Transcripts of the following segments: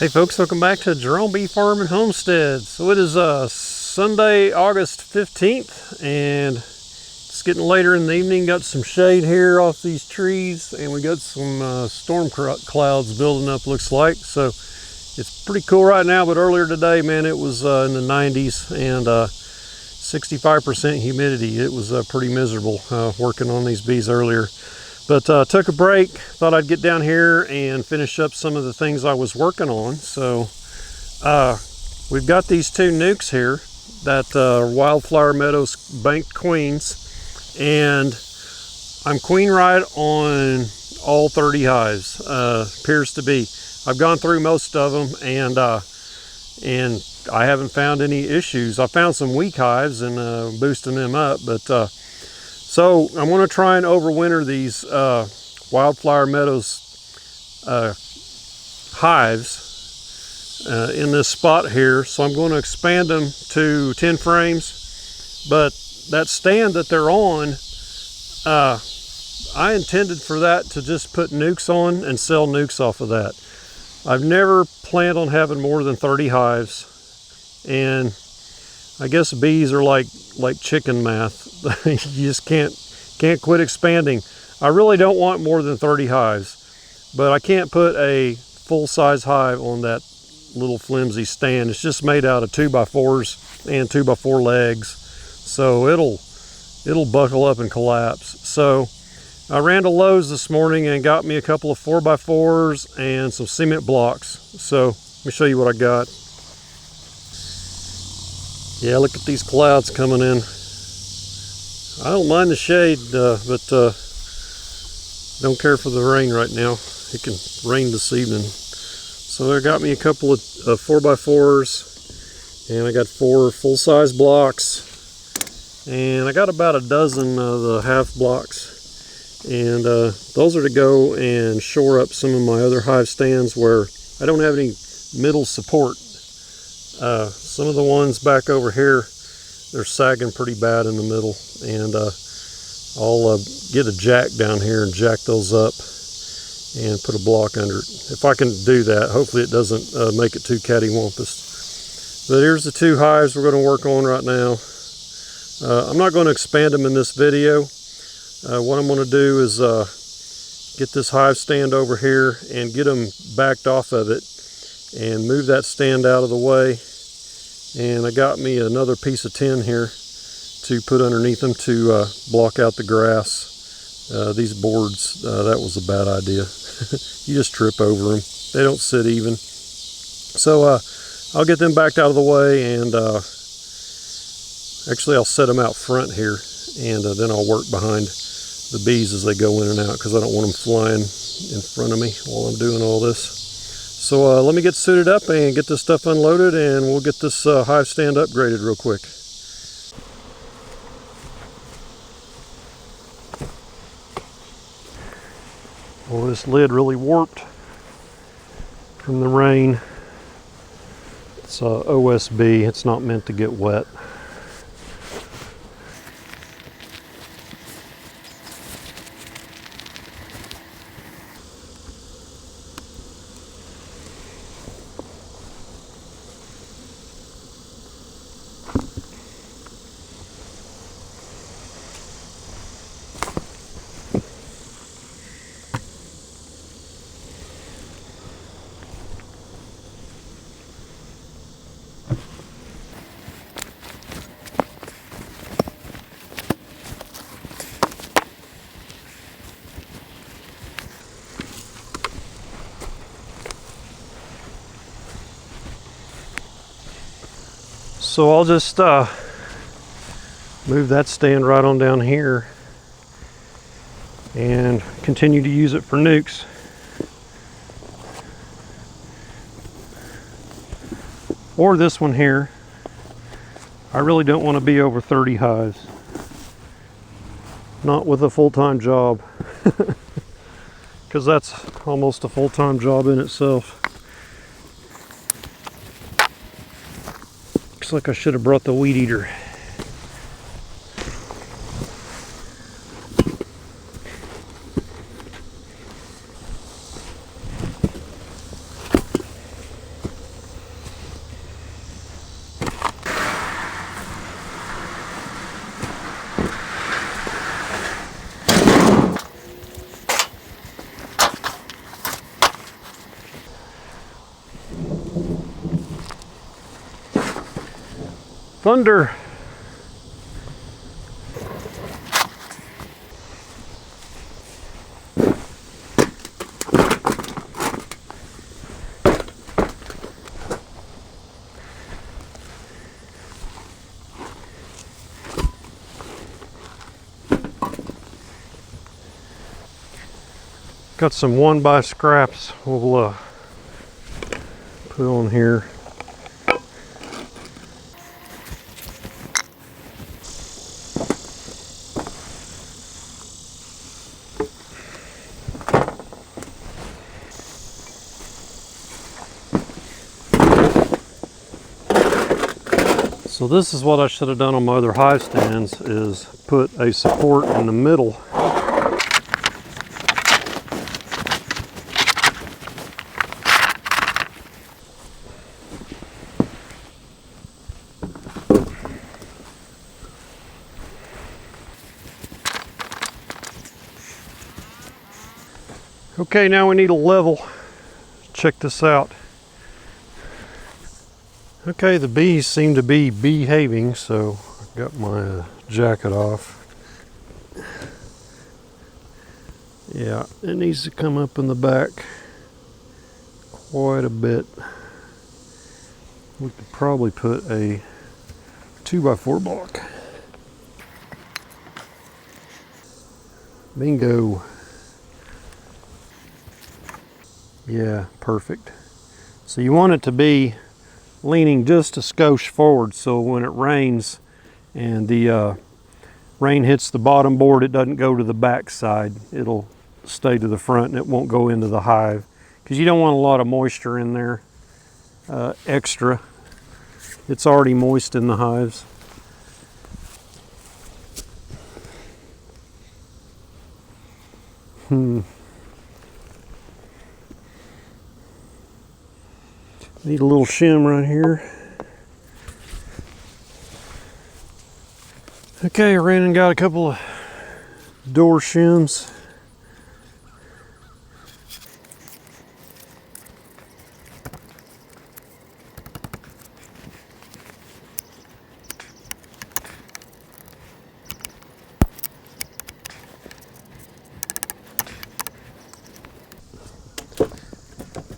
Hey folks, welcome back to Jerome Bee Farm and Homestead. So it is Sunday, August 15th, and it's getting later in the evening. Got some shade here off these trees, and we got some storm clouds building up, looks like. So it's pretty cool right now, but earlier today, man, it was in the 90s and 65% humidity. It was pretty miserable working on these bees earlier. But took a break, thought I'd get down here and finish up some of the things I was working on. So we've got these two nukes here that are Wildflower Meadows banked queens, and I'm queen right on all 30 hives, appears to be. I've gone through most of them, and I haven't found any issues. I found some weak hives and boosting them up, but so I'm going to try and overwinter these Wildflower Meadows hives in this spot here. So I'm going to expand them to 10 frames, but that stand that they're on, I intended for that to just put nukes on and sell nukes off of that. I've never planned on having more than 30 hives, and I guess bees are like chicken math. You just can't quit expanding. I really don't want more than 30 hives, but I can't put a full-size hive on that little flimsy stand. It's just made out of 2x4s and 2x4 legs, so it'll buckle up and collapse. So I ran to Lowe's this morning and got me a couple of 4x4s and some cement blocks. So let me show you what I got. Yeah, look at these clouds coming in. I don't mind the shade, but don't care for the rain right now. It can rain this evening. So I got me a couple of 4x4s, and I got 4 full-size blocks, and I got about a dozen of the half blocks, and those are to go and shore up some of my other hive stands where I don't have any middle support. Some of the ones back over here, they're sagging pretty bad in the middle, and I'll get a jack down here and jack those up and put a block under it. If I can do that, hopefully it doesn't make it too cattywampus. But here's the two hives we're going to work on right now. I'm not going to expand them in this video. What I'm going to do is get this hive stand over here and get them backed off of it and move that stand out of the way. And I got me another piece of tin here to put underneath them to block out the grass. These boards, that was a bad idea. You just trip over them. They don't sit even. So I'll get them backed out of the way, and actually I'll set them out front here, and then I'll work behind the bees as they go in and out, because I don't want them flying in front of me while I'm doing all this. So let me get suited up and get this stuff unloaded, and we'll get this hive stand upgraded real quick. Well, this lid really warped from the rain. It's OSB, it's not meant to get wet. So I'll just move that stand right on down here and continue to use it for nukes. Or this one here. I really don't want to be over 30 hives. Not with a full-time job. Because that's almost a full-time job in itself. Looks like I should have brought the weed eater. Thunder. Got some 1x scraps we'll put on here. So this is what I should have done on my other hive stands, is put a support in the middle. Okay, now we need a level. Check this out. Okay, the bees seem to be behaving, so I got my jacket off. Yeah, it needs to come up in the back quite a bit. We could probably put a 2x4 block. Bingo. Yeah, perfect. So you want it to be leaning just a skosh forward, so when it rains and the rain hits the bottom board, it doesn't go to the back side. It'll stay to the front and it won't go into the hive, because you don't want a lot of moisture in there extra. It's already moist in the hives. Need a little shim right here. Okay, I ran and got a couple of door shims.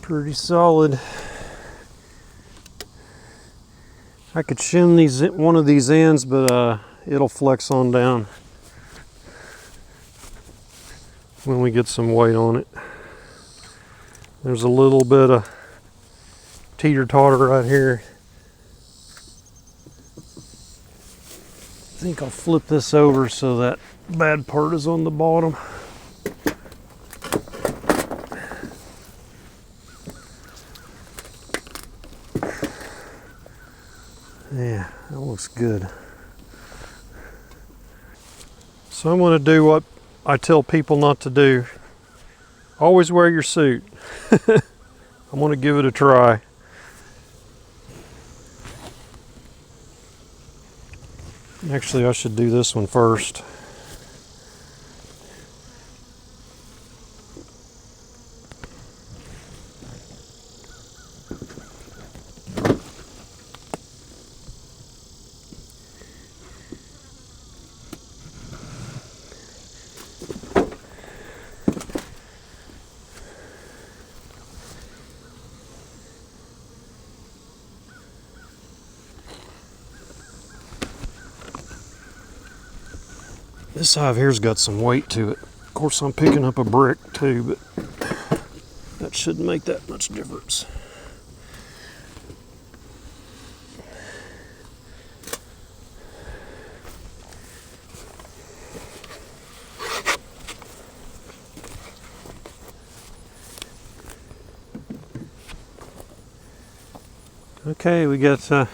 Pretty solid. I could shim one of these ends, but it'll flex on down when we get some weight on it. There's a little bit of teeter-totter right here. I think I'll flip this over so that bad part is on the bottom. Yeah, that looks good. So I'm going to do what I tell people not to do. Always wear your suit. I'm going to give it a try. Actually, I should do this one first. This hive here's got some weight to it. Of course, I'm picking up a brick too, but that shouldn't make that much difference. Okay, we got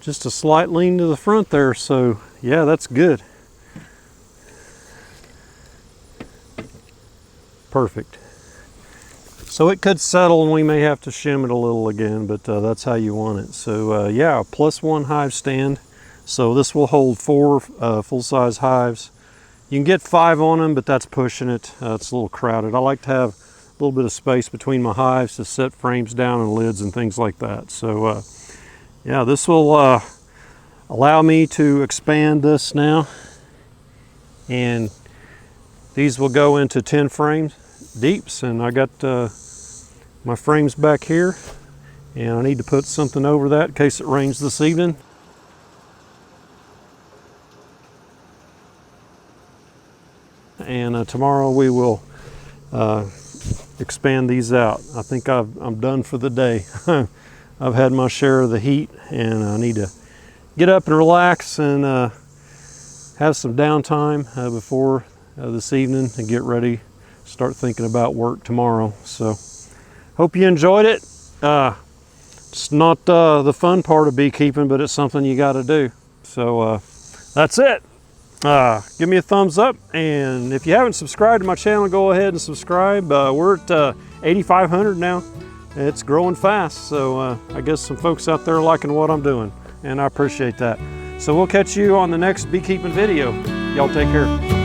just a slight lean to the front there, so yeah, that's good. Perfect. So it could settle and we may have to shim it a little again, but that's how you want it. So yeah, +1 hive stand. So this will hold 4 full-size hives. You can get 5 on them, but that's pushing it. It's a little crowded. I like to have a little bit of space between my hives to set frames down and lids and things like that. So yeah, this will allow me to expand this now, and these will go into 10 frames deeps. And I got my frames back here, and I need to put something over that in case it rains this evening. And tomorrow we will expand these out. I think I'm done for the day. I've had my share of the heat, and I need to get up and relax and have some downtime before this evening and get ready, start thinking about work tomorrow. So hope you enjoyed it. It's not the fun part of beekeeping, but it's something you got to do. So that's it. Give me a thumbs up, and if you haven't subscribed to my channel, go ahead and subscribe. We're at 8,500 now. It's growing fast, so I guess some folks out there are liking what I'm doing, and I appreciate that. So we'll catch you on the next beekeeping video. Y'all take care.